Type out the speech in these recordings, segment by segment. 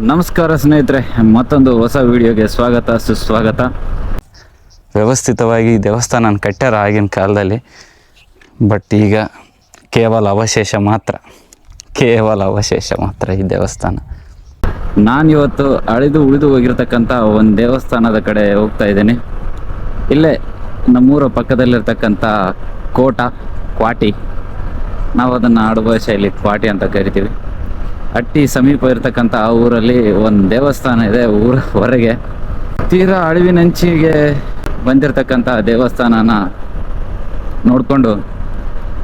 ನಮಸ್ಕಾರ ಸ್ನೇಹಿತರೆ, ಮತ್ತೊಂದು ಹೊಸ ವಿಡಿಯೋಗೆ ಸ್ವಾಗತ ಸುಸ್ವಾಗತ. ವ್ಯವಸ್ಥಿತವಾಗಿ ದೇವಸ್ಥಾನ ಕಟ್ಟ್ಯಾರ ಆಗಿನ ಕಾಲದಲ್ಲಿ, ಬಟ್ ಈಗ ಕೇವಲ ಅವಶೇಷ ಮಾತ್ರ ಈ ದೇವಸ್ಥಾನ. ನಾನಿವತ್ತು ಅಳಿದು ಉಳಿದು ಹೋಗಿರ್ತಕ್ಕಂಥ ಒಂದು ದೇವಸ್ಥಾನದ ಕಡೆ ಹೋಗ್ತಾ ಇದ್ದೀನಿ. ಇಲ್ಲೇ ನಮ್ಮೂರ ಪಕ್ಕದಲ್ಲಿರ್ತಕ್ಕಂಥ ಕ್ವಾಟಿ, ನಾವು ಅದನ್ನು ಆಡು ಭಾಷೆಯಲ್ಲಿ ಕ್ವಾಟಿ ಅಂತ ಕರಿತೀವಿ. ಅಟ್ಟಿ ಸಮೀಪ ಇರತಕ್ಕಂಥ ಆ ಊರಲ್ಲಿ ಒಂದು ದೇವಸ್ಥಾನ ಇದೆ. ಊರ ಹೊರಗೆ ತೀರಾ ಅಳಿವಿನಂಚಿಗೆ ಬಂದಿರತಕ್ಕಂಥ ದೇವಸ್ಥಾನನ ನೋಡಿಕೊಂಡು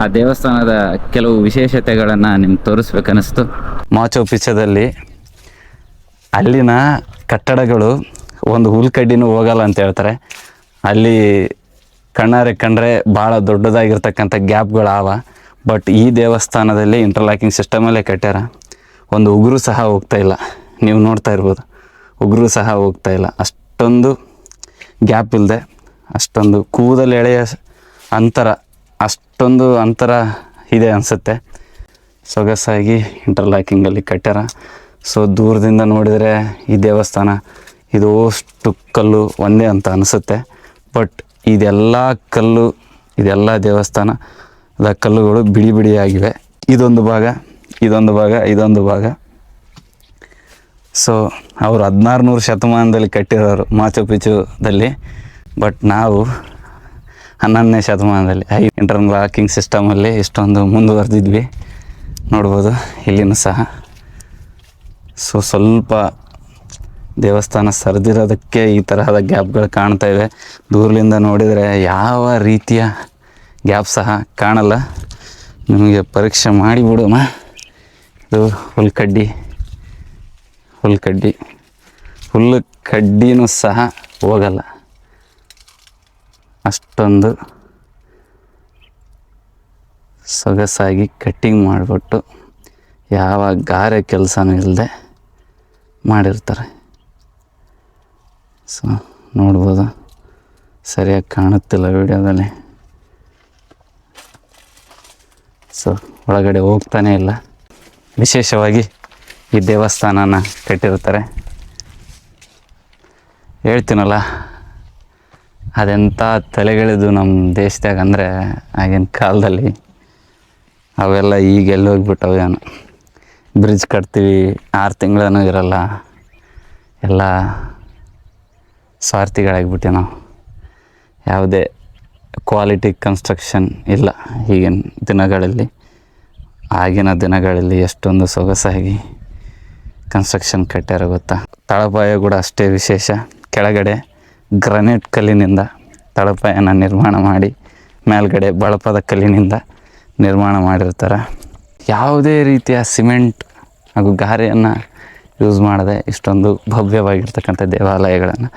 ಆ ದೇವಸ್ಥಾನದ ಕೆಲವು ವಿಶೇಷತೆಗಳನ್ನು ನಿಮ್ಗೆ ತೋರಿಸ್ಬೇಕನ್ನಿಸ್ತು. ಮಾಚು ಪಿಚ್ಚದಲ್ಲಿ ಅಲ್ಲಿನ ಕಟ್ಟಡಗಳು ಒಂದು ಹುಲ್ಕಡ್ಡಿನೂ ಹೋಗಲ್ಲ ಅಂತ ಹೇಳ್ತಾರೆ. ಅಲ್ಲಿ ಕಣ್ಣಾರೆ ಕಂಡ್ರೆ ಭಾಳ ದೊಡ್ಡದಾಗಿರ್ತಕ್ಕಂಥ ಗ್ಯಾಪ್ಗಳಾವ. ಬಟ್ ಈ ದೇವಸ್ಥಾನದಲ್ಲಿ ಇಂಟರ್ಲಾಕಿಂಗ್ ಸಿಸ್ಟಮಲ್ಲೇ ಕಟ್ಟ್ಯಾರ. ಒಂದು ಉಗುರು ಸಹ ಹೋಗ್ತಾ ಇಲ್ಲ, ನೀವು ನೋಡ್ತಾ ಇರ್ಬೋದು. ಉಗುರು ಸಹ ಹೋಗ್ತಾ ಇಲ್ಲ, ಅಷ್ಟೊಂದು ಗ್ಯಾಪ್ ಇಲ್ಲದೆ, ಅಷ್ಟೊಂದು ಕೂದಲು ಎಳೆಯ ಅಷ್ಟೊಂದು ಅಂತರ ಇದೆ ಅನಿಸುತ್ತೆ. ಸೊಗಸಾಗಿ ಇಂಟರ್ಲಾಕಿಂಗಲ್ಲಿ ಕಟ್ಟ್ಯಾರ. ಸೊ ದೂರದಿಂದ ನೋಡಿದರೆ ಈ ದೇವಸ್ಥಾನ ಇದು ಅಷ್ಟು ಕಲ್ಲು ಒಂದೇ ಅಂತ ಅನಿಸುತ್ತೆ. ಬಟ್ ಇದೆಲ್ಲ ದೇವಸ್ಥಾನದ ಕಲ್ಲುಗಳು ಬಿಡಿ ಬಿಡಿಯಾಗಿವೆ. ಇದೊಂದು ಭಾಗ. ಸೊ ಅವರು 1600 ಶತಮಾನದಲ್ಲಿ ಕಟ್ಟಿರೋರು ಮಾಚು ಪಿಚ್ಚುದಲ್ಲಿ. ಬಟ್ ನಾವು 11ನೇ ಶತಮಾನದಲ್ಲಿ ಇಂಟರ್ಲಾಕಿಂಗ್ ಸಿಸ್ಟಮಲ್ಲಿ ಇಷ್ಟೊಂದು ಮುಂದುವರೆದಿದ್ವಿ. ನೋಡ್ಬೋದು ಇಲ್ಲಿನೂ ಸಹ. ಸೊ ಸ್ವಲ್ಪ ದೇವಸ್ಥಾನ ಸರಿದಿರೋದಕ್ಕೆ ಈ ತರಹದ ಗ್ಯಾಪ್ಗಳು ಕಾಣ್ತಾ ಇವೆ. ದೂರದಿಂದ ನೋಡಿದರೆ ಯಾವ ರೀತಿಯ ಗ್ಯಾಪ್ ಸಹ ಕಾಣಲ್ಲ. ನಿಮಗೆ ಪರೀಕ್ಷೆ ಮಾಡಿಬಿಡೋಣ. ಇದು ಹುಲ್ಕಡ್ಡಿನೂ ಸಹ ಹೋಗಲ್ಲ. ಅಷ್ಟೊಂದು ಸೊಗಸಾಗಿ ಕಟ್ಟಿಂಗ್ ಮಾಡಿಬಿಟ್ಟು ಯಾವ ಗಾರೆ ಕೆಲಸನೂ ಇಲ್ಲದೆ ಮಾಡಿರ್ತಾರೆ. ಸೊ ನೋಡ್ಬೋದು, ಸರಿಯಾಗಿ ಕಾಣುತ್ತಿಲ್ಲ ವಿಡಿಯೋದಲ್ಲಿ. ಸೊ ಒಳಗಡೆ ಹೋಗ್ತಾನೇ ಇಲ್ಲ. ವಿಶೇಷವಾಗಿ ಈ ದೇವಸ್ಥಾನನ ಕಟ್ಟಿರ್ತಾರೆ. ಹೇಳ್ತೀನಲ್ಲ, ಅದೆಂಥ ತಲೆಗಳಿದು ನಮ್ಮ ದೇಶದಾಗ ಅಂದರೆ ಆಗಿನ ಕಾಲದಲ್ಲಿ. ಅವೆಲ್ಲ ಈಗ ಎಲ್ಲಿ ಹೋಗ್ಬಿಟ್ಟವೇನು. ಬ್ರಿಡ್ಜ್ ಕಟ್ತೀವಿ, 6 ತಿಂಗಳೂ ಇರಲ್ಲ. ಎಲ್ಲ ಸ್ವಾರ್ಥಿಗಳಾಗಿಬಿಟ್ಟೆ ನಾವು. ಯಾವುದೇ ಕ್ವಾಲಿಟಿ ಕನ್ಸ್ಟ್ರಕ್ಷನ್ ಇಲ್ಲ ಈಗಿನ ದಿನಗಳಲ್ಲಿ. ಆಗಿನ ದಿನಗಳಲ್ಲಿ ಎಷ್ಟೊಂದು ಸೊಗಸಾಗಿ ಕನ್ಸ್ಟ್ರಕ್ಷನ್ ಕಟ್ಟ್ಯಾರ ಗೊತ್ತಾ. ತಳಪಾಯ ಕೂಡ ಅಷ್ಟೇ ವಿಶೇಷ. ಕೆಳಗಡೆ ಗ್ರನೈಟ್ ಕಲ್ಲಿನಿಂದ ತಳಪಾಯನ ನಿರ್ಮಾಣ ಮಾಡಿ, ಮೇಲ್ಗಡೆ ಬಳಪದ ಕಲ್ಲಿನಿಂದ ನಿರ್ಮಾಣ ಮಾಡಿರ್ತಾರೆ. ಯಾವುದೇ ರೀತಿಯ ಸಿಮೆಂಟ್ ಹಾಗೂ ಗಾರೆಯನ್ನು ಯೂಸ್ ಮಾಡದೆ ಇಷ್ಟೊಂದು ಭವ್ಯವಾಗಿರ್ತಕ್ಕಂಥ ದೇವಾಲಯಗಳನ್ನು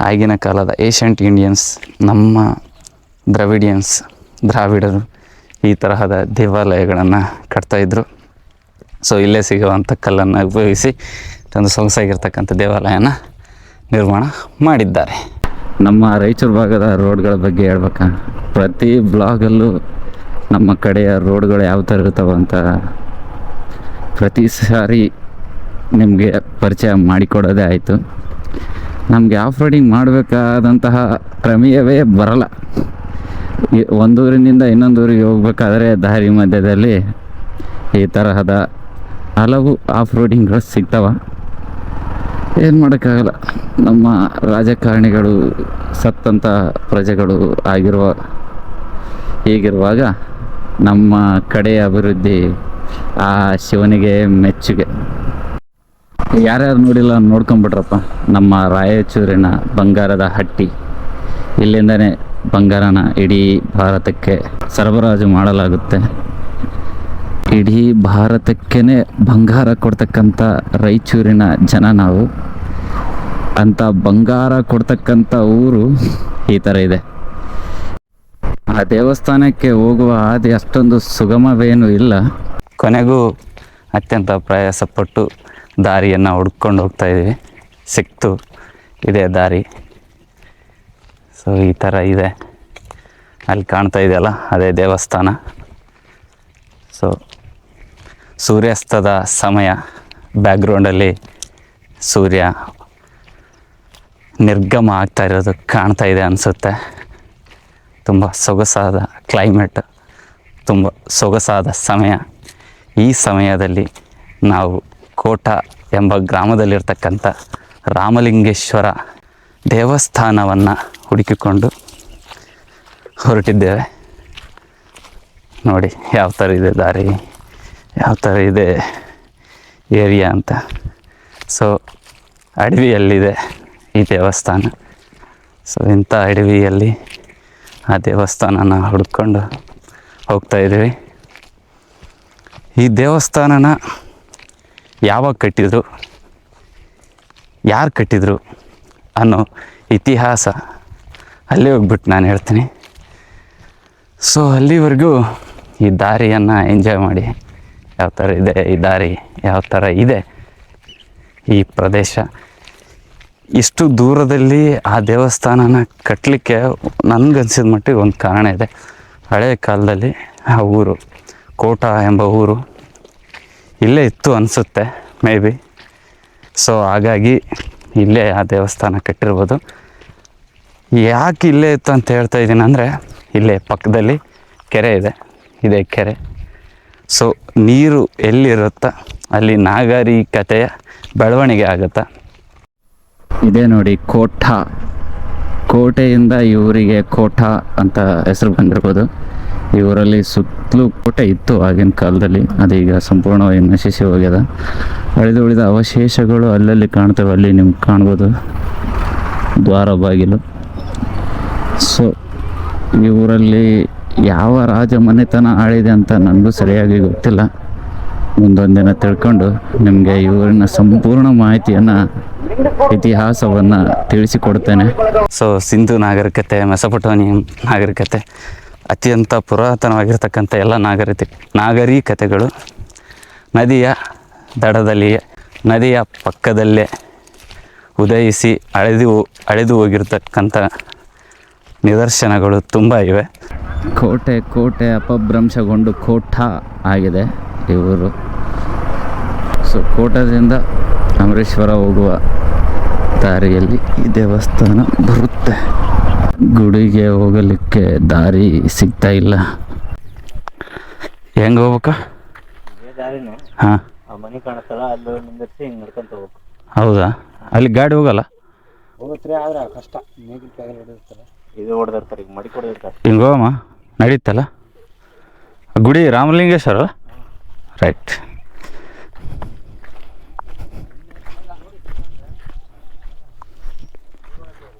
ಆಗಿನ ಕಾಲದ ಏಷ್ಯಂಟ್ ಇಂಡಿಯನ್ಸ್, ನಮ್ಮ ದ್ರಾವಿಡರು ಈ ತರಹದ ದೇವಾಲಯಗಳನ್ನು ಕಟ್ತಾಯಿದ್ರು. ಸೊ ಇಲ್ಲೇ ಸಿಗುವಂಥ ಕಲ್ಲನ್ನು ಉಪಯೋಗಿಸಿ ಒಂದು ಸೊಗಸಾಗಿರ್ತಕ್ಕಂಥ ದೇವಾಲಯನ ನಿರ್ಮಾಣ ಮಾಡಿದ್ದಾರೆ. ನಮ್ಮ ರಾಯಚೂರು ಭಾಗದ ರೋಡ್ಗಳ ಬಗ್ಗೆ ಹೇಳ್ಬೇಕಾ, ಪ್ರತಿ ಬ್ಲಾಗಲ್ಲೂ ನಮ್ಮ ಕಡೆಯ ರೋಡ್ಗಳು ಯಾವ ಥರ ಇರ್ತಾವೆ ಅಂತ ಪ್ರತಿ ಸಾರಿ ನಿಮಗೆ ಪರಿಚಯ ಮಾಡಿಕೊಡೋದೇ ಆಯಿತು. ನಮಗೆ ಆಫ್ ರೋಡಿಂಗ್ ಮಾಡಬೇಕಾದಂತಹ ಪ್ರಮೇಯವೇ ಬರಲ್ಲ. ಒಂದೂರಿನಿಂದ ಇನ್ನೊಂದೂರಿಗೆ ಹೋಗ್ಬೇಕಾದ್ರೆ ದಾರಿ ಮಧ್ಯದಲ್ಲಿ ಈ ತರಹದ ಹಲವು ಆಫ್ ರೋಡಿಂಗ್ಗಳು ಸಿಗ್ತವ. ಏನು ಮಾಡೋಕ್ಕಾಗಲ್ಲ. ನಮ್ಮ ರಾಜಕಾರಣಿಗಳು ಸತ್ತಂಥ ಪ್ರಜೆಗಳು ಹೀಗಿರುವಾಗ ನಮ್ಮ ಕಡೆಯ ಅಭಿವೃದ್ಧಿ ಆ ಶಿವನಿಗೆ ಮೆಚ್ಚುಗೆ. ಯಾರ್ಯಾರು ನೋಡಿಲ್ಲ ನೋಡ್ಕೊಂಬಿಟ್ರಪ್ಪ. ನಮ್ಮ ರಾಯಚೂರಿನ ಬಂಗಾರದ ಹಟ್ಟಿ. ಇಲ್ಲಿಂದನೇ ಬಂಗಾರನ ಇಡೀ ಭಾರತಕ್ಕೆ ಸರಬರಾಜು ಮಾಡಲಾಗುತ್ತೆ. ಇಡೀ ಭಾರತಕ್ಕೇ ಬಂಗಾರ ಕೊಡ್ತಕ್ಕಂಥ ರಾಯಚೂರಿನ ಜನ ನಾವು. ಅಂಥ ಬಂಗಾರ ಕೊಡ್ತಕ್ಕಂಥ ಊರು ಈ ಥರ ಇದೆ. ಆ ದೇವಸ್ಥಾನಕ್ಕೆ ಹೋಗುವ ಹಾದಿ ಅಷ್ಟೊಂದು ಸುಗಮವೇನೂ ಇಲ್ಲ. ಕೊನೆಗೂ ಅತ್ಯಂತ ಪ್ರಯಾಸಪಟ್ಟು ದಾರಿಯನ್ನು ಹುಡ್ಕೊಂಡು ಹೋಗ್ತಾಯಿದ್ದೀವಿ. ಸಿಕ್ತು, ಇದೇ ದಾರಿ. ಸೊ ಈ ಥರ ಇದೆ. ಅಲ್ಲಿ ಕಾಣ್ತಾ ಇದೆಯಲ್ಲ, ಅದೇ ದೇವಸ್ಥಾನ. ಸೊ ಸೂರ್ಯಾಸ್ತದ ಸಮಯ ಬ್ಯಾಕ್ಗ್ರೌಂಡಲ್ಲಿ ಸೂರ್ಯ ನಿರ್ಗಮ ಆಗ್ತಾ ಇರೋದು ಕಾಣ್ತಾ ಇದೆ ಅನಿಸುತ್ತೆ. ತುಂಬ ಸೊಗಸಾದ ಕ್ಲೈಮೇಟ್, ತುಂಬ ಸೊಗಸಾದ ಸಮಯ. ಈ ಸಮಯದಲ್ಲಿ ನಾವು ಕೋಟ ಎಂಬ ಗ್ರಾಮದಲ್ಲಿರ್ತಕ್ಕಂಥ ರಾಮಲಿಂಗೇಶ್ವರ ದೇವಸ್ಥಾನವನ್ನು ಹುಡುಕಿಕೊಂಡು ಹೊರಟಿದ್ದೇವೆ. ನೋಡಿ ಯಾವ ಥರ ಇದೆ ದಾರಿ, ಯಾವ ಥರ ಇದೆ ಏರಿಯಾ ಅಂತ. ಸೊ ಅಡವಿಯಲ್ಲಿದೆ ಈ ದೇವಸ್ಥಾನ. ಸೊ ಇಂಥ ಅಡವಿಯಲ್ಲಿ ಆ ದೇವಸ್ಥಾನನ ಹುಡ್ಕೊಂಡು ಹೋಗ್ತಾಯಿದ್ದೀವಿ. ಈ ದೇವಸ್ಥಾನನ ಯಾವಾಗ ಕಟ್ಟಿದರು, ಯಾರು ಕಟ್ಟಿದರು ಅನ್ನೋ ಇತಿಹಾಸ ಅಲ್ಲಿ ಹೋಗ್ಬಿಟ್ಟು ನಾನು ಹೇಳ್ತೀನಿ. ಸೊ ಅಲ್ಲಿವರೆಗೂ ಈ ದಾರಿಯನ್ನು ಎಂಜಾಯ್ ಮಾಡಿ. ಯಾವ ಥರ ಇದೆ ಈ ದಾರಿ, ಯಾವ ಥರ ಇದೆ ಈ ಪ್ರದೇಶ. ಇಷ್ಟು ದೂರದಲ್ಲಿ ಆ ದೇವಸ್ಥಾನನ ಕಟ್ಟಲಿಕ್ಕೆ ನನಗನ್ಸಿದ ಮಟ್ಟಿಗೆ ಒಂದು ಕಾರಣ ಇದೆ. ಹಳೆಯ ಕಾಲದಲ್ಲಿ ಆ ಊರು ಕೋಟ ಎಂಬ ಊರು ಇಲ್ಲೇ ಇತ್ತು ಅನಿಸುತ್ತೆ, ಮೇ ಬಿ. ಸೊ ಹಾಗಾಗಿ ಇಲ್ಲೇ ಆ ದೇವಸ್ಥಾನ ಕಟ್ಟಿರ್ಬೋದು. ಯಾಕೆ ಇಲ್ಲೇ ಇತ್ತು ಅಂತ ಹೇಳ್ತಾ ಇದ್ದೀನಿ ಅಂದರೆ, ಇಲ್ಲೇ ಪಕ್ಕದಲ್ಲಿ ಕೆರೆ ಇದೆ, ಇದೇ ಕೆರೆ. ಸೊ ನೀರು ಎಲ್ಲಿರುತ್ತಾ ಅಲ್ಲಿ ನಾಗರಿಕತೆಯ ಬೆಳವಣಿಗೆ ಆಗುತ್ತಾ. ಇದೇ ನೋಡಿ ಕೋಟ. ಕೋಟೆಯಿಂದ ಈ ಊರಿಗೆ ಕೋಟ ಅಂತ ಹೆಸರು ಬಂದಿರ್ಬೋದು. ಈ ಊರಲ್ಲಿ ಸುತ್ತಲೂ ಕೋಟೆ ಇತ್ತು ಆಗಿನ ಕಾಲದಲ್ಲಿ, ಅದೀಗ ಸಂಪೂರ್ಣವಾಗಿ ನಶಿಸಿ ಹೋಗ್ಯದ. ಉಳಿದ ಅವಶೇಷಗಳು ಅಲ್ಲಲ್ಲಿ ಕಾಣ್ತವೆ. ಅಲ್ಲಿ ನಿಮ್ಗೆ ಕಾಣ್ಬೋದು ದ್ವಾರ ಬಾಗಿಲು. ಸೊ ಈ ಊರಲ್ಲಿ ಯಾವ ರಾಜ ಮನೆತನ ಆಳಿದೆ ಅಂತ ನನಗೂ ಸರಿಯಾಗಿ ಗೊತ್ತಿಲ್ಲ. ಮುಂದೊಂದಿನ ತಿಳ್ಕೊಂಡು ನಿಮಗೆ ಈ ಊರಿನ ಸಂಪೂರ್ಣ ಮಾಹಿತಿಯನ್ನು, ಇತಿಹಾಸವನ್ನು ತಿಳಿಸಿಕೊಡ್ತೇನೆ. ಸೊ ಸಿಂಧು ನಾಗರಿಕತೆ, ಮೆಸೊಪೊಟೇಮಿಯನ್ ನಾಗರಿಕತೆ, ಅತ್ಯಂತ ಪುರಾತನವಾಗಿರ್ತಕ್ಕಂಥ ಎಲ್ಲ ನಾಗರಿಕತೆಗಳು ನದಿಯ ದಡದಲ್ಲಿ, ನದಿಯ ಪಕ್ಕದಲ್ಲೇ ಉದಯಿಸಿ ಅಳೆದು ಹೋಗಿರ್ತಕ್ಕಂಥ ನಿದರ್ಶನಗಳು ತುಂಬ ಇವೆ. ಕೋಟೆ ಅಪಭ್ರಂಶಗೊಂಡು ಕೋಟ ಆಗಿದೆ ಈ ಊರು. ಸೊ ಕೋಟದಿಂದ ಅಮರೇಶ್ವರ ಹೋಗುವ ದಾರಿಯಲ್ಲಿ ಈ ದೇವಸ್ಥಾನ ಬರುತ್ತೆ. ಗುಡಿಗೆ ಹೋಗಲಿಕ್ಕೆ ದಾರಿ ಸಿಗ್ತಾ ಇಲ್ಲ. ಹೆಂಗೆ ಹೋಗ್ಬೇಕಾ? ಹಾಂ, ಮನೆ ಕಾಣತ್ತಲ್ಲ, ಅಲ್ಲಿ ನಿಂದಿರ್ಸಿ ಹಿಂಗೆ ನಡ್ಕೊಂತ ಹೋಗ್ಬೇಕು. ಹೌದಾ? ಅಲ್ಲಿ ಗಾಡಿ ಹೋಗಲ್ಲ? ಹೋಗುತ್ತೆ, ಆದ್ರೆ ಕಷ್ಟ. ನೇಗಿಲ್ ಕೈಯಲ್ಲಿ ಹೊಡೆದಿರ್ತಾರೆ, ಇದು ಹೊಡೆದಿರ್ತಾರೆ, ಈಗ ಮಡಿ ಕೊಡಿರ್ತಾರೆ. ಹಿಂಗೆ ಹೋಗಮ್ಮ, ನಡೀತಲ್ಲ. ಗುಡಿ ರಾಮಲಿಂಗೇಶ್ವರ, ರೈಟ್.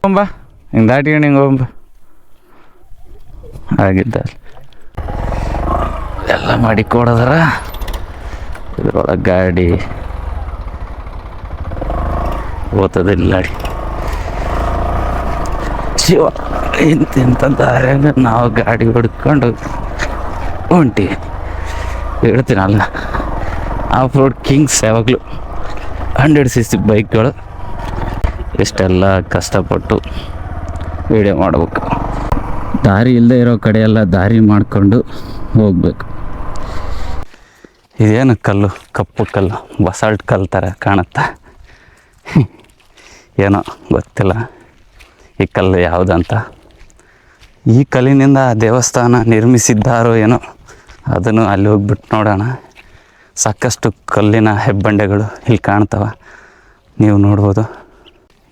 ಹೋಗಂಬ, ಹಿಂಗೆ ದಾಟಿಕೊಂಡು ಹಿಂಗೆ ಹೋಗಂಬ. ಆಗಿದ್ದ ಎಲ್ಲ ಮಾಡಿ ಕೊಡೋದಾರ. ಇದ್ರೊಳಗೆ ಗಾಡಿ ಓದ್ತದಿಲ್ಲ ಗಾಡಿ. ಶಿವ ಇಂತಿಂತ ದಾರ್ಯಾಗ ನಾವು ಗಾಡಿ ಹೊಡ್ಕೊಂಡು ಹೊಂಟಿ ಹೇಳ್ತೀನಲ್ಲ. ಆಫ್ ರೋಡ್ ಕಿಂಗ್ಸ್ ಯಾವಾಗಲೂ 100cc ಬೈಕ್ಗಳು. ಇಷ್ಟೆಲ್ಲ ಕಷ್ಟಪಟ್ಟು ವಿಡಿಯೋ ಮಾಡಬೇಕು. ದಾರಿ ಇಲ್ಲದೆ ಇರೋ ಕಡೆ ಎಲ್ಲ ದಾರಿ ಮಾಡಿಕೊಂಡು ಹೋಗಬೇಕು. ಇದೇನು ಕಲ್ಲು, ಕಪ್ಪು ಕಲ್ಲು, ಬಸಾಲ್ಟ್ ಕಲ್ಲು ಥರ ಕಾಣುತ್ತಾ? ಏನೋ ಗೊತ್ತಿಲ್ಲ ಈ ಕಲ್ಲು ಯಾವುದಂತ. ಈ ಕಲ್ಲಿನಿಂದ ದೇವಸ್ಥಾನ ನಿರ್ಮಿಸಿದ್ದಾರೋ ಏನೋ, ಅದನ್ನು ಅಲ್ಲಿ ಹೋಗ್ಬಿಟ್ಟು ನೋಡೋಣ. ಸಾಕಷ್ಟು ಕಲ್ಲಿನ ಹೆಬ್ಬಂಡೆಗಳು ಇಲ್ಲಿ ಕಾಣ್ತವ, ನೀವು ನೋಡ್ಬೋದು.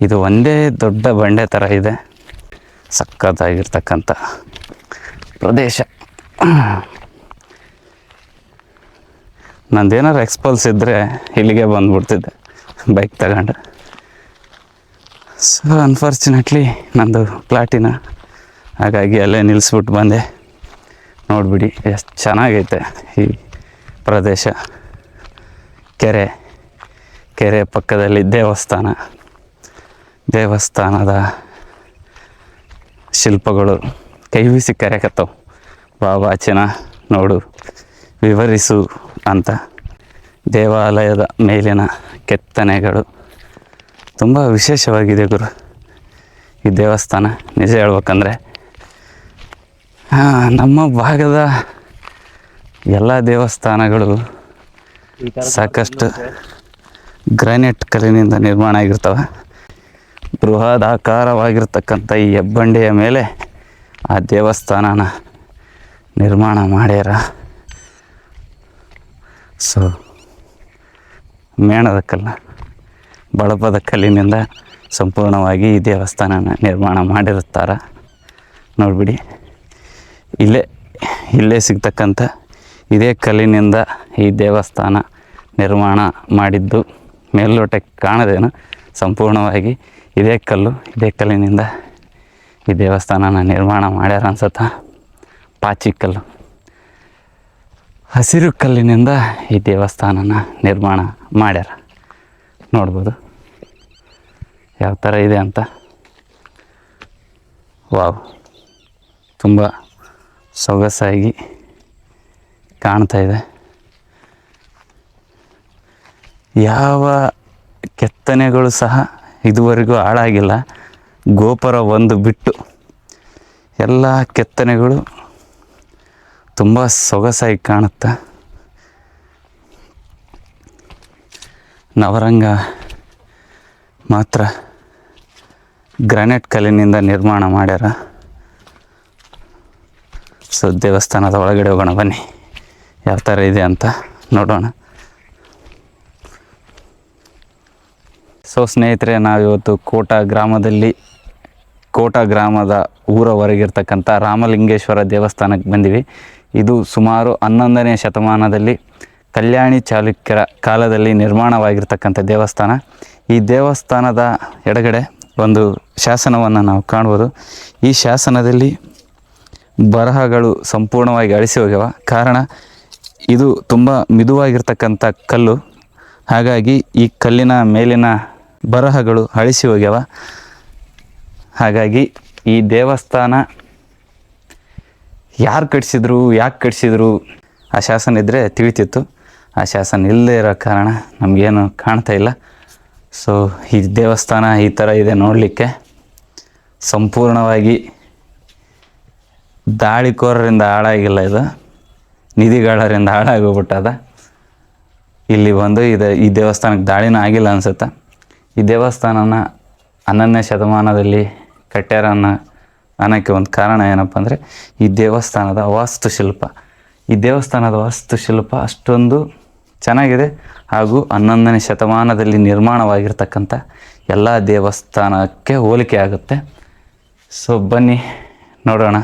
ಇದು ಒಂದೇ ದೊಡ್ಡ ಬಂಡೆ ಥರ ಇದೆ. ಸಕ್ಕತ್ತಾಗಿರ್ತಕ್ಕಂಥ ಪ್ರದೇಶ. ನಂದೇನಾರು ಎಕ್ಸ್ಪಲ್ಸ್ ಇದ್ದರೆ ಇಲ್ಲಿಗೆ ಬಂದುಬಿಡ್ತಿದ್ದೆ ಬೈಕ್ ತಗೊಂಡು. ಸೊ ಅನ್ಫಾರ್ಚುನೇಟ್ಲಿ ನಂದು ಪ್ಲಾಟಿನ, ಹಾಗಾಗಿ ಅಲ್ಲೇ ನಿಲ್ಲಿಸ್ಬಿಟ್ಟು ಬಂದೆ. ನೋಡಿಬಿಡಿ ಎಷ್ಟು ಚೆನ್ನಾಗೈತೆ ಈ ಪ್ರದೇಶ. ಕೆರೆ ಪಕ್ಕದಲ್ಲಿ ದೇವಸ್ಥಾನದ ಶಿಲ್ಪಗಳು ಕೈ ಬೀಸಿ ಕರೆಯಕತ್ತವು. ಬಾಬಾಚಿನ ನೋಡು, ವಿವರಿಸು ಅಂತ. ದೇವಾಲಯದ ಮೇಲಿನ ಕೆತ್ತನೆಗಳು ತುಂಬ ವಿಶೇಷವಾಗಿದೆ ಗುರು ಈ ದೇವಸ್ಥಾನ. ನಿಜ ಹೇಳ್ಬೇಕಂದ್ರೆ ನಮ್ಮ ಭಾಗದ ಎಲ್ಲ ದೇವಸ್ಥಾನಗಳು ಸಾಕಷ್ಟು ಗ್ರಾನೈಟ್ ಕಲ್ಲಿನಿಂದ ನಿರ್ಮಾಣ ಆಗಿರ್ತವೆ. ಬೃಹದಾಕಾರವಾಗಿರ್ತಕ್ಕಂಥ ಈ ಹೆಬ್ಬಂಡೆಯ ಮೇಲೆ ಆ ದೇವಸ್ಥಾನನ ನಿರ್ಮಾಣ ಮಾಡ್ಯಾರ. ಸೊ ಮೇಣದ ಕಲ್ಲು, ಬಳಪದ ಕಲ್ಲಿನಿಂದ ಸಂಪೂರ್ಣವಾಗಿ ಈ ದೇವಸ್ಥಾನನ ನಿರ್ಮಾಣ ಮಾಡಿರುತ್ತಾರೆ. ನೋಡಿಬಿಡಿ, ಇಲ್ಲೇ ಸಿಗ್ತಕ್ಕಂಥ ಇದೇ ಕಲ್ಲಿನಿಂದ ಈ ದೇವಸ್ಥಾನ ನಿರ್ಮಾಣ ಮಾಡಿದ್ದು ಮೇಲ್ನೋಟಕ್ಕೆ ಕಾಣದೇನು, ಸಂಪೂರ್ಣವಾಗಿ ಇದೇ ಕಲ್ಲಿನಿಂದ ಈ ದೇವಸ್ಥಾನನ ನಿರ್ಮಾಣ ಮಾಡ್ಯಾರ ಅನ್ಸುತ್ತೆ. ಪಾಚಿ ಕಲ್ಲು, ಹಸಿರು ಕಲ್ಲಿನಿಂದ ಈ ದೇವಸ್ಥಾನನ ನಿರ್ಮಾಣ ಮಾಡ್ಯಾರ. ನೋಡ್ಬೋದು ಯಾವ ಥರ ಇದೆ ಅಂತ. ವಾವ್, ತುಂಬ ಸೊಗಸಾಗಿ ಕಾಣ್ತಾ ಇದೆ. ಯಾವ ಕೆತ್ತನೆಗಳು ಸಹ ಇದುವರೆಗೂ ಹಾಳಾಗಿಲ್ಲ. ಗೋಪುರ ಒಂದು ಬಿಟ್ಟು ಎಲ್ಲ ಕೆತ್ತನೆಗಳು ತುಂಬ ಸೊಗಸಾಗಿ ಕಾಣುತ್ತೆ. ನವರಂಗ ಮಾತ್ರ ಗ್ರಾನೈಟ್ ಕಲ್ಲಿನಿಂದ ನಿರ್ಮಾಣ ಮಾಡ್ಯಾರ. ಸೊ ದೇವಸ್ಥಾನದ ಒಳಗಡೆ ಹೋಗೋಣ ಬನ್ನಿ, ಯಾವ ಥರ ಇದೆ ಅಂತ ನೋಡೋಣ. ಸೊ ಸ್ನೇಹಿತರೆ, ನಾವಿವತ್ತು ಕೋಟ ಗ್ರಾಮದ ಊರ ಹೊರಗಿರ್ತಕ್ಕಂಥ ರಾಮಲಿಂಗೇಶ್ವರ ದೇವಸ್ಥಾನಕ್ಕೆ ಬಂದಿವಿ. ಇದು ಸುಮಾರು 11ನೇ ಶತಮಾನದಲ್ಲಿ ಕಲ್ಯಾಣಿ ಚಾಲುಕ್ಯರ ಕಾಲದಲ್ಲಿ ನಿರ್ಮಾಣವಾಗಿರ್ತಕ್ಕಂಥ ದೇವಸ್ಥಾನ. ಈ ದೇವಸ್ಥಾನದ ಎಡಗಡೆ ಒಂದು ಶಾಸನವನ್ನು ನಾವು ಕಾಣ್ಬೋದು. ಈ ಶಾಸನದಲ್ಲಿ ಬರಹಗಳು ಸಂಪೂರ್ಣವಾಗಿ ಅಳಿಸಿ ಹೋಗ್ಯವ. ಕಾರಣ ಇದು ತುಂಬ ಮಿದುವಾಗಿರ್ತಕ್ಕಂಥ ಕಲ್ಲು, ಹಾಗಾಗಿ ಈ ಕಲ್ಲಿನ ಮೇಲಿನ ಬರಹಗಳು ಅಳಿಸಿ ಹೋಗ್ಯವ. ಹಾಗಾಗಿ ಈ ದೇವಸ್ಥಾನ ಯಾರು ಕಟ್ಟಿಸಿದ್ರು, ಯಾಕೆ ಕಟ್ಟಿಸಿದ್ರು ಆ ಶಾಸನ ಇದ್ದರೆ ತಿಳಿತಿತ್ತು. ಆ ಶಾಸನ ಇಲ್ಲದೆ ಇರೋ ಕಾರಣ ನಮಗೇನು ಕಾಣ್ತಾ ಇಲ್ಲ. ಸೊ ಈ ದೇವಸ್ಥಾನ ಈ ಥರ ಇದೆ ನೋಡಲಿಕ್ಕೆ. ಸಂಪೂರ್ಣವಾಗಿ ದಾಳಿಕೋರರಿಂದ ಹಾಳಾಗಿಲ್ಲ, ಇದು ನಿಧಿಗಾಳರಿಂದ ಹಾಳಾಗೋಗ್ಬಿಟ್ಟದ. ಇಲ್ಲಿ ಬಂದು ಈ ದೇವಸ್ಥಾನಕ್ಕೆ ದಾಳಿನೂ ಆಗಿಲ್ಲ ಅನಿಸುತ್ತೆ. ಈ ದೇವಸ್ಥಾನನ 11ನೇ ಶತಮಾನದಲ್ಲಿ ಕಟ್ಟ್ಯಾರ ಅನ್ನೋಕ್ಕೆ ಒಂದು ಕಾರಣ ಏನಪ್ಪ ಅಂದರೆ ಈ ದೇವಸ್ಥಾನದ ವಾಸ್ತುಶಿಲ್ಪ ಅಷ್ಟೊಂದು ಚೆನ್ನಾಗಿದೆ. ಹಾಗೂ 11ನೇ ಶತಮಾನದಲ್ಲಿ ನಿರ್ಮಾಣವಾಗಿರ್ತಕ್ಕಂಥ ಎಲ್ಲ ದೇವಸ್ಥಾನಕ್ಕೆ ಹೋಲಿಕೆ ಆಗುತ್ತೆ. ಸೊ ಬನ್ನಿ ನೋಡೋಣ,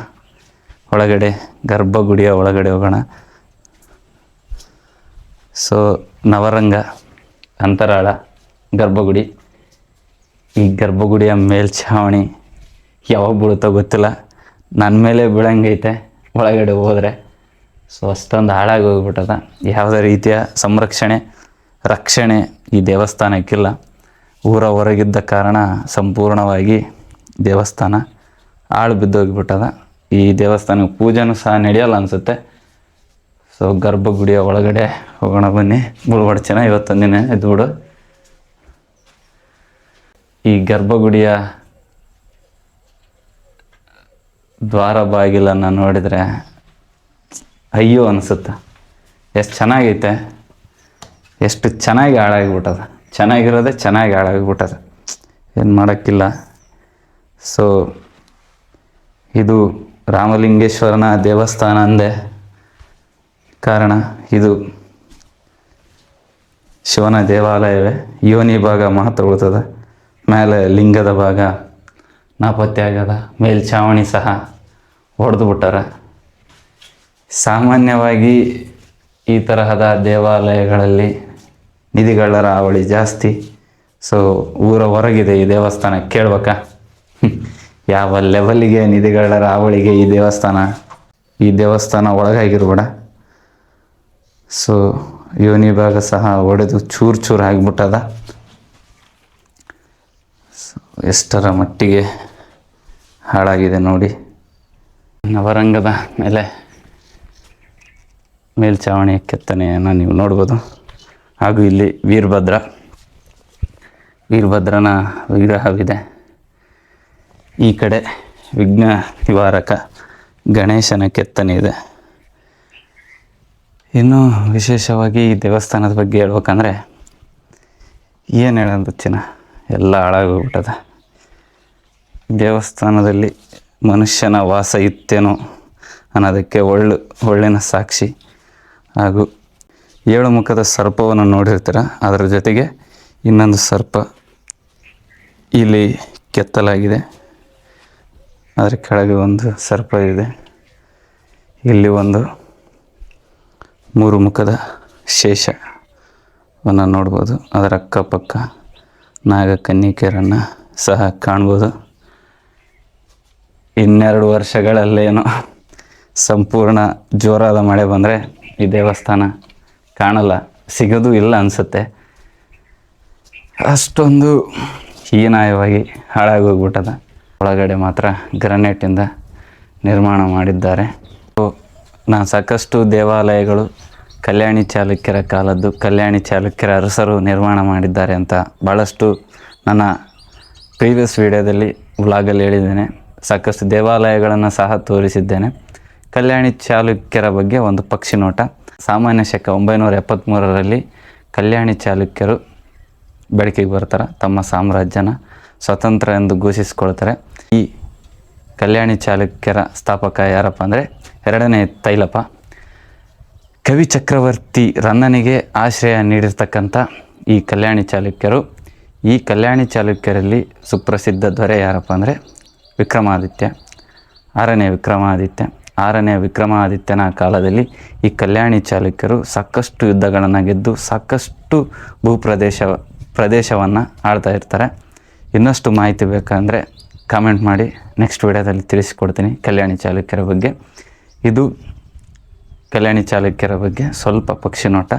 ಒಳಗಡೆ ಗರ್ಭಗುಡಿಯ ಒಳಗಡೆ ಹೋಗೋಣ. ಸೊ ನವರಂಗ ಅಂತರಾಳ ಗರ್ಭಗುಡಿ. ಈ ಗರ್ಭಗುಡಿಯ ಮೇಲ್ಛಾವಣಿ ಯಾವಾಗ ಬೀಳುತ್ತೋ ಗೊತ್ತಿಲ್ಲ, ನನ್ನ ಮೇಲೆ ಬೀಳಂಗೈತೆ ಒಳಗಡೆ ಹೋದರೆ. ಸೊ ಅಷ್ಟೊಂದು ಹಾಳಾಗಿ ಹೋಗ್ಬಿಟ್ಟದ. ಯಾವುದೇ ರೀತಿಯ ರಕ್ಷಣೆ ಈ ದೇವಸ್ಥಾನಕ್ಕಿಲ್ಲ. ಊರ ಹೊರಗಿದ್ದ ಕಾರಣ ಸಂಪೂರ್ಣವಾಗಿ ದೇವಸ್ಥಾನ ಹಾಳು ಬಿದ್ದೋಗಿಬಿಟ್ಟದ. ಈ ದೇವಸ್ಥಾನಕ್ಕೆ ಪೂಜೆನೂ ಸಹ ನಡೆಯಲ್ಲ ಅನಿಸುತ್ತೆ. ಸೊ ಗರ್ಭಗುಡಿಯ ಒಳಗಡೆ ಹೋಗೋಣ ಬನ್ನಿ. ಮುಳುಗಡೆ ಚೆನ್ನಾಗಿ ಇವತ್ತೊಂದಿನ ಎದ್ಬಿಡು. ಈ ಗರ್ಭಗುಡಿಯ ದ್ವಾರ ಬಾಗಿಲನ್ನು ನೋಡಿದರೆ ಅಯ್ಯೋ ಅನಿಸುತ್ತೆ. ಎಷ್ಟು ಚೆನ್ನಾಗೈತೆ, ಎಷ್ಟು ಚೆನ್ನಾಗಿ ಹಾಳಾಗಿಬಿಟ್ಟದ. ಚೆನ್ನಾಗಿರೋದೇ ಚೆನ್ನಾಗಿ ಹಾಳಾಗಿಬಿಟ್ಟದ, ಏನು ಮಾಡೋಕ್ಕಿಲ್ಲ. ಸೊ ಇದು ರಾಮಲಿಂಗೇಶ್ವರನ ದೇವಸ್ಥಾನ ಅಂದೆ ಕಾರಣ ಇದು ಶಿವನ ದೇವಾಲಯವೇ. ಯೋನಿ ಭಾಗ ಮಾತ್ರ ಉಳಿತದ, ಮೇಲೆ ಲಿಂಗದ ಭಾಗ ನಾಪತ್ತೆ ಆಗ್ಯದ. ಮೇಲ್ಛಾವಣಿ ಸಹ ಹೊಡೆದು ಬಿಟ್ಟಾರ. ಸಾಮಾನ್ಯವಾಗಿ ಈ ತರಹದ ದೇವಾಲಯಗಳಲ್ಲಿ ನಿಧಿಗಳ್ಳರ ಹಾವಳಿ ಜಾಸ್ತಿ. ಸೊ ಊರ ಹೊರಗಿದೆ ಈ ದೇವಸ್ಥಾನ, ಕೇಳ್ಬೇಕಾ ಯಾವ ಲೆವೆಲ್ಲಿಗೆ ನಿಧಿಗಳ್ಳರ ಹಾವಳಿಗೆ ಈ ದೇವಸ್ಥಾನ ಒಳಗಾಗಿರ್ಬೇಡ. ಸೊ ಯೋನಿ ಭಾಗ ಸಹ ಒಡೆದು ಚೂರು ಆಗಿಬಿಟ್ಟದ. ಎಷ್ಟರ ಮಟ್ಟಿಗೆ ಹಾಳಾಗಿದೆ ನೋಡಿ. ನವರಂಗದ ಮೇಲೆ ಮೇಲ್ಛಾವಣಿಯ ಕೆತ್ತನೆಯನ್ನು ನೀವು ನೋಡ್ಬೋದು. ಹಾಗೂ ಇಲ್ಲಿ ವೀರಭದ್ರನ ವಿಗ್ರಹವಿದೆ. ಈ ಕಡೆ ವಿಘ್ನ ನಿವಾರಕ ಗಣೇಶನ ಕೆತ್ತನೆ ಇದೆ. ಇನ್ನು ವಿಶೇಷವಾಗಿ ಈ ದೇವಸ್ಥಾನದ ಬಗ್ಗೆ ಹೇಳ್ಬೇಕಂದ್ರೆ ಏನು ಹೇಳೋದು ಚಿನ್ನ, ಎಲ್ಲ ಹಾಳಾಗೋಗ್ಬಿಟ್ಟದ. ದೇವಸ್ಥಾನದಲ್ಲಿ ಮನುಷ್ಯನ ವಾಸ ಇತ್ತೇನೋ ಅನ್ನೋದಕ್ಕೆ ಒಳ್ಳಿನ ಸಾಕ್ಷಿ. ಹಾಗೂ 7 ಮುಖದ ಸರ್ಪವನ್ನು ನೋಡಿರ್ತೀರ, ಅದರ ಜೊತೆಗೆ ಇನ್ನೊಂದು ಸರ್ಪ ಇಲ್ಲಿ ಕೆತ್ತಲಾಗಿದೆ. ಅದರ ಕೆಳಗೆ ಒಂದು ಸರ್ಪ ಇದೆ. ಇಲ್ಲಿ ಒಂದು 3 ಮುಖದ ಶೇಷವನ್ನು ನೋಡ್ಬೋದು. ಅದರ ಅಕ್ಕಪಕ್ಕ ನಾಗಕನ್ನಿಕೆಯರನ್ನು ಸಹ ಕಾಣ್ಬೋದು. 2 ವರ್ಷಗಳಲ್ಲೇನೋ ಸಂಪೂರ್ಣ ಜೋರಾದ ಮಳೆ ಬಂದರೆ ಈ ದೇವಸ್ಥಾನ ಕಾಣಲ್ಲ, ಸಿಗೋದು ಇಲ್ಲ ಅನಿಸುತ್ತೆ. ಅಷ್ಟೊಂದು ಹೀನಾಯವಾಗಿ ಹಾಳಾಗೋಗ್ಬಿಟ್ಟದ. ಒಳಗಡೆ ಮಾತ್ರ ಗ್ರಾನೈಟಿಂದ ನಿರ್ಮಾಣ ಮಾಡಿದ್ದಾರೆ. ನಾನು ಸಾಕಷ್ಟು ದೇವಾಲಯಗಳು ಕಲ್ಯಾಣಿ ಚಾಲುಕ್ಯರ ಕಾಲದ್ದು, ಕಲ್ಯಾಣಿ ಚಾಲುಕ್ಯರ ಅರಸರು ನಿರ್ಮಾಣ ಮಾಡಿದ್ದಾರೆ ಅಂತ ಭಾಳಷ್ಟು ನನ್ನ ಪ್ರೀವಿಯಸ್ ವಿಡಿಯೋದಲ್ಲಿ ವ್ಲಾಗಲ್ಲಿ ಹೇಳಿದ್ದೇನೆ. ಸಾಕಷ್ಟು ದೇವಾಲಯಗಳನ್ನು ಸಹ ತೋರಿಸಿದ್ದೇನೆ. ಕಲ್ಯಾಣಿ ಚಾಲುಕ್ಯರ ಬಗ್ಗೆ ಒಂದು ಪಕ್ಷಿ ನೋಟ. ಸಾಮಾನ್ಯ ಶಕ 973ರಲ್ಲಿ ಕಲ್ಯಾಣಿ ಚಾಲುಕ್ಯರು ಬೆಳಕಿಗೆ ಬರ್ತಾರೆ. ತಮ್ಮ ಸಾಮ್ರಾಜ್ಯನ ಸ್ವತಂತ್ರ ಎಂದು ಘೋಷಿಸಿಕೊಳ್ತಾರೆ. ಈ ಕಲ್ಯಾಣಿ ಚಾಲುಕ್ಯರ ಸ್ಥಾಪಕ ಯಾರಪ್ಪ ಅಂದರೆ 2ನೇ ತೈಲಪ. ಕವಿ ಚಕ್ರವರ್ತಿ ರನ್ನನಿಗೆ ಆಶ್ರಯ ನೀಡಿರ್ತಕ್ಕಂಥ ಈ ಕಲ್ಯಾಣಿ ಚಾಲುಕ್ಯರು. ಈ ಕಲ್ಯಾಣಿ ಚಾಲುಕ್ಯರಲ್ಲಿ ಸುಪ್ರಸಿದ್ಧ ದೊರೆ ಯಾರಪ್ಪ ಅಂದರೆ ವಿಕ್ರಮಾದಿತ್ಯ, 6ನೇ ವಿಕ್ರಮಾದಿತ್ಯನ ಕಾಲದಲ್ಲಿ ಈ ಕಲ್ಯಾಣಿ ಚಾಲುಕ್ಯರು ಸಾಕಷ್ಟು ಯುದ್ಧಗಳನ್ನು ಗೆದ್ದು ಸಾಕಷ್ಟು ಪ್ರದೇಶವನ್ನು ಆಳ್ತಾ ಇರ್ತಾರೆ. ಇನ್ನಷ್ಟು ಮಾಹಿತಿ ಬೇಕಂದರೆ ಕಾಮೆಂಟ್ ಮಾಡಿ, ನೆಕ್ಸ್ಟ್ ವಿಡಿಯೋದಲ್ಲಿ ತಿಳಿಸಿಕೊಡ್ತೀನಿ ಕಲ್ಯಾಣಿ ಚಾಲುಕ್ಯರ ಬಗ್ಗೆ. ಇದು ಕಲ್ಯಾಣಿ ಚಾಲುಕ್ಯರ ಬಗ್ಗೆ ಸ್ವಲ್ಪ ಪಕ್ಷಿ ನೋಟ.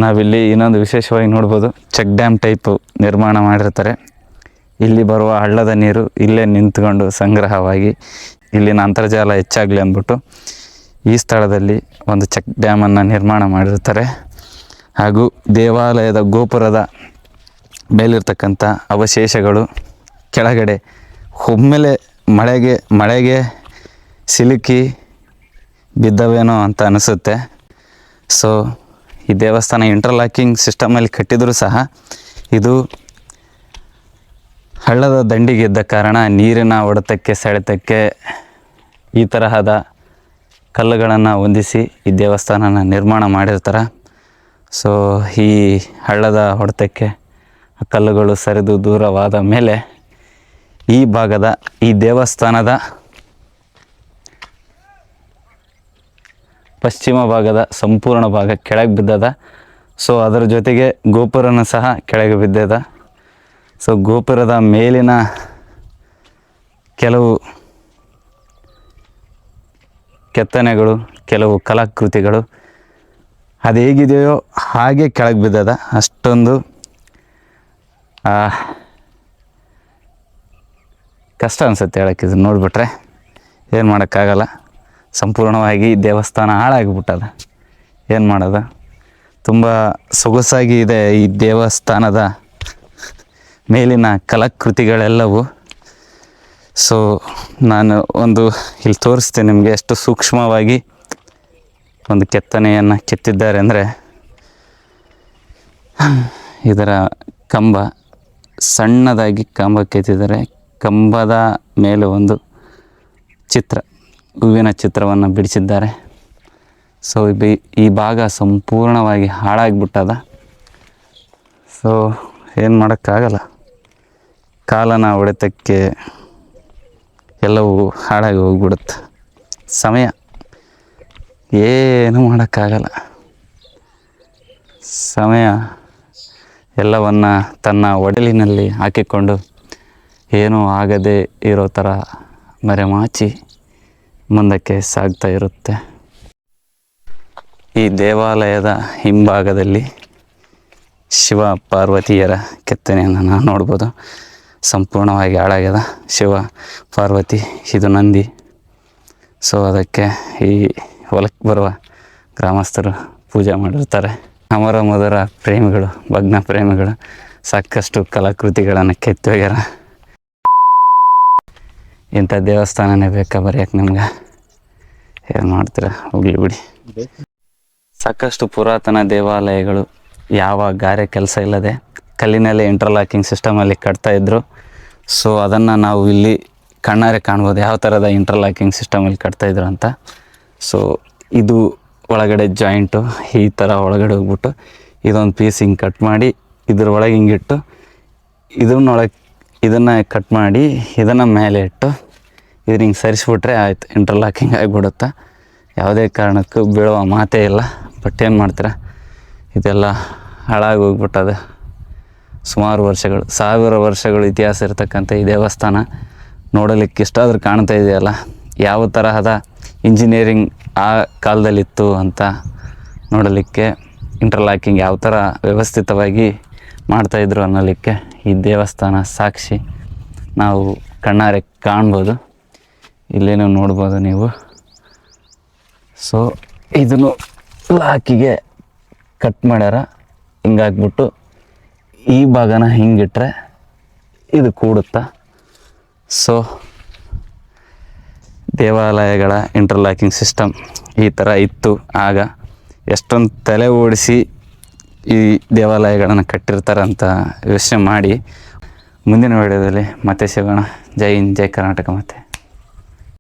ನಾವಿಲ್ಲಿ ಇನ್ನೊಂದು ವಿಶೇಷವಾಗಿ ನೋಡ್ಬೋದು, ಚೆಕ್ ಡ್ಯಾಮ್ ಟೈಪು ನಿರ್ಮಾಣ ಮಾಡಿರ್ತಾರೆ. ಇಲ್ಲಿ ಬರುವ ಹಳ್ಳದ ನೀರು ಇಲ್ಲೇ ನಿಂತ್ಕೊಂಡು ಸಂಗ್ರಹವಾಗಿ ಇಲ್ಲಿನ ಅಂತರ್ಜಾಲ ಹೆಚ್ಚಾಗಲಿ ಅಂದ್ಬಿಟ್ಟು ಈ ಸ್ಥಳದಲ್ಲಿ ಒಂದು ಚೆಕ್ ಡ್ಯಾಮನ್ನು ನಿರ್ಮಾಣ ಮಾಡಿರ್ತಾರೆ. ಹಾಗೂ ದೇವಾಲಯದ ಗೋಪುರದ ಮೇಲಿರ್ತಕ್ಕಂಥ ಅವಶೇಷಗಳು ಕೆಳಗಡೆ ಒಮ್ಮೆಲೆ ಮಳೆಗೆ ಸಿಲುಕಿ ಬಿದ್ದವೇನೋ ಅಂತ ಅನಿಸುತ್ತೆ. ಸೊ ಈ ದೇವಸ್ಥಾನ ಇಂಟರ್ಲಾಕಿಂಗ್ ಸಿಸ್ಟಮಲ್ಲಿ ಕಟ್ಟಿದರೂ ಸಹ ಇದು ಹಳ್ಳದ ದಂಡಿಗೆ ಇದ್ದ ಕಾರಣ ನೀರಿನ ಹೊಡೆತಕ್ಕೆ ಸೆಳೆತಕ್ಕೆ ಈ ತರಹದ ಕಲ್ಲುಗಳನ್ನು ಹೊಂದಿಸಿ ಈ ದೇವಸ್ಥಾನನ ನಿರ್ಮಾಣ ಮಾಡಿರ್ತಾರೆ. ಸೊ ಈ ಹಳ್ಳದ ಹೊಡೆತಕ್ಕೆ ಕಲ್ಲುಗಳು ಸರಿದು ದೂರವಾದ ಮೇಲೆ ಈ ದೇವಸ್ಥಾನದ ಪಶ್ಚಿಮ ಭಾಗದ ಸಂಪೂರ್ಣ ಭಾಗ ಕೆಳಗೆ ಬಿದ್ದದ. ಸೊ ಅದರ ಜೊತೆಗೆ ಗೋಪುರನೂ ಸಹ ಕೆಳಗೆ ಬಿದ್ದದ. ಸೊ ಗೋಪುರದ ಮೇಲಿನ ಕೆಲವು ಕೆತ್ತನೆಗಳು, ಕೆಲವು ಕಲಾಕೃತಿಗಳು ಅದು ಹೇಗಿದೆಯೋ ಹಾಗೆ ಕೆಳಗೆ ಬಿದ್ದದ. ಅಷ್ಟೊಂದು ಕಷ್ಟ ಅನಿಸುತ್ತೆ ಹೇಳೋಕ್ಕೆ. ಇದು ನೋಡಿಬಿಟ್ರೆ ಏನು ಮಾಡೋಕ್ಕಾಗಲ್ಲ. ಸಂಪೂರ್ಣವಾಗಿ ದೇವಸ್ಥಾನ ಹಾಳಾಗಿಬಿಟ್ಟದ. ಏನು ಮಾಡೋದು? ತುಂಬ ಸೊಗಸಾಗಿ ಇದೆ ಈ ದೇವಸ್ಥಾನದ ಮೇಲಿನ ಕಲಾಕೃತಿಗಳೆಲ್ಲವೂ. ಸೊ ನಾನು ಇಲ್ಲಿ ತೋರಿಸ್ತೀನಿ ನಿಮಗೆ ಎಷ್ಟು ಸೂಕ್ಷ್ಮವಾಗಿ ಒಂದು ಕೆತ್ತನೆಯನ್ನು ಕೆತ್ತಿದ್ದಾರೆ ಅಂದರೆ. ಇದರ ಕಂಬ ಸಣ್ಣದಾಗಿ ಕಂಬ ಕೆತ್ತಿದ್ದಾರೆ. ಕಂಬದ ಮೇಲೆ ಒಂದು ಹೂವಿನ ಚಿತ್ರವನ್ನು ಬಿಡಿಸಿದ್ದಾರೆ. ಸೊ ಈ ಭಾಗ ಸಂಪೂರ್ಣವಾಗಿ ಹಾಳಾಗಿಬಿಟ್ಟದ. ಸೊ ಏನು ಮಾಡೋಕ್ಕಾಗಲ್ಲ. ಕಾಲನ ಹೊಡೆತಕ್ಕೆ ಎಲ್ಲವೂ ಹಾಳಾಗಿ ಹೋಗ್ಬಿಡುತ್ತೆ. ಸಮಯ ಏನು ಮಾಡೋಕ್ಕಾಗಲ್ಲ. ಸಮಯ ಎಲ್ಲವನ್ನು ತನ್ನ ಒಡಲಿನಲ್ಲಿ ಹಾಕಿಕೊಂಡು ಏನೂ ಆಗದೆ ಇರೋ ಥರ ಮರೆಮಾಚಿ ಮುಂದಕ್ಕೆ ಸಾಗ್ತಾ ಇರುತ್ತೆ. ಈ ದೇವಾಲಯದ ಹಿಂಭಾಗದಲ್ಲಿ ಶಿವ ಪಾರ್ವತಿಯರ ಕೆತ್ತನೆಯನ್ನು ನಾವು ನೋಡ್ಬೋದು. ಸಂಪೂರ್ಣವಾಗಿ ಹಾಳಾಗ್ಯದ. ಶಿವ ಪಾರ್ವತಿ, ಇದು ನಂದಿ. ಸೊ ಅದಕ್ಕೆ ಈ ಹೊಲಕ್ಕೆ ಬರುವ ಗ್ರಾಮಸ್ಥರು ಪೂಜೆ ಮಾಡಿರ್ತಾರೆ. ಅಮರ ಮಧುರ ಪ್ರೇಮಿಗಳು, ಭಗ್ನ ಪ್ರೇಮಿಗಳು ಸಾಕಷ್ಟು ಕಲಾಕೃತಿಗಳನ್ನು ಕೆತ್ತಿ ಹೋಗ್ಯಾರ. ಇಂಥ ದೇವಸ್ಥಾನನೇ ಬೇಕಾ ಬರೆಯೋಕೆ ನಿಮ್ಗೆ? ಏನು ಮಾಡ್ತೀರ, ಹೋಗ್ಲಿ ಬಿಡಿ. ಸಾಕಷ್ಟು ಪುರಾತನ ದೇವಾಲಯಗಳು ಯಾವ ಗಾರೆ ಕೆಲಸ ಇಲ್ಲದೆ ಕಲ್ಲಿನಲ್ಲೇ ಇಂಟರ್ಲಾಕಿಂಗ್ ಸಿಸ್ಟಮಲ್ಲಿ ಕಟ್ತಾಯಿದ್ರು. ಸೊ ಅದನ್ನು ನಾವು ಇಲ್ಲಿ ಕಣ್ಣಾರೆ ಕಾಣ್ಬೋದು ಯಾವ ಥರದ ಇಂಟರ್ಲಾಕಿಂಗ್ ಸಿಸ್ಟಮಲ್ಲಿ ಕಟ್ತಾಯಿದ್ರು ಅಂತ. ಸೊ ಇದು ಒಳಗಡೆ ಜಾಯಿಂಟು ಈ ಥರ ಒಳಗಡೆ ಹೋಗ್ಬಿಟ್ಟು ಇದೊಂದು ಪೀಸ್ ಹಿಂಗೆ ಕಟ್ ಮಾಡಿ ಇದ್ರ ಒಳಗೆ ಹಿಂಗಿಟ್ಟು ಇದನ್ನು ಕಟ್ ಮಾಡಿ ಇದನ್ನು ಮೇಲೆ ಇಟ್ಟು ಇದನ್ನ ಹಿಂಗೆ ಸರಿಸ್ಬಿಟ್ರೆ ಆಯ್ತು, ಇಂಟರ್ಲಾಕಿಂಗ್ ಆಗಿಬಿಡುತ್ತೆ. ಯಾವುದೇ ಕಾರಣಕ್ಕೂ ಬೀಳುವ ಮಾತೇ ಇಲ್ಲ. ಬಟ್ ಏನು ಮಾಡ್ತೀರಾ, ಇದೆಲ್ಲ ಹಾಳಾಗಿ ಹೋಗ್ಬಿಟ್ಟದು. ಸುಮಾರು ವರ್ಷಗಳು, 1000 ವರ್ಷಗಳು ಇತಿಹಾಸ ಇರತಕ್ಕಂಥ ಈ ದೇವಸ್ಥಾನ ನೋಡಲಿಕ್ಕೆ ಇಷ್ಟಾದರೂ ಕಾಣ್ತಾ ಇದೆಯಲ್ಲ, ಯಾವ ತರಹದ ಇಂಜಿನಿಯರಿಂಗ್ ಆ ಕಾಲದಲ್ಲಿತ್ತು ಅಂತ ನೋಡಲಿಕ್ಕೆ, ಇಂಟರ್ಲಾಕಿಂಗ್ ಯಾವ ಥರ ವ್ಯವಸ್ಥಿತವಾಗಿ ಮಾಡ್ತಾಯಿದ್ರು ಅನ್ನೋಲಿಕ್ಕೆ ಈ ದೇವಸ್ಥಾನ ಸಾಕ್ಷಿ. ನಾವು ಕಣ್ಣಾರೆ ಕಾಣ್ಬೋದು, ಇಲ್ಲೇನೋ ನೋಡ್ಬೋದು ನೀವು. ಸೊ ಇದನ್ನು ಲಾಕಿಗೆ ಕಟ್ ಮಾಡ್ಯಾರ, ಹಿಂಗಾಗ್ಬಿಟ್ಟು ಈ ಭಾಗನ ಹಿಂಗಿಟ್ರೆ ಇದು ಕೂಡುತ್ತಾ. ಸೊ ದೇವಾಲಯಗಳ ಇಂಟರ್ಲಾಕಿಂಗ್ ಸಿಸ್ಟಮ್ ಈ ಥರ ಇತ್ತು ಆಗ. ಎಷ್ಟೊಂದು ತಲೆ ಓಡಿಸಿ ಈ ದೇವಾಲಯಗಳನ್ನು ಕಟ್ಟಿರ್ತಾರೆ ಅಂತ ಯೋಚನೆ ಮಾಡಿ ಮುಂದಿನ ವಿಡಿಯೋದಲ್ಲಿ ಮತ್ತೆ ಸಿಗೋಣ. ಜೈ ಹಿಂದ್, ಜೈ ಕರ್ನಾಟಕ. ಮತ್ತೆ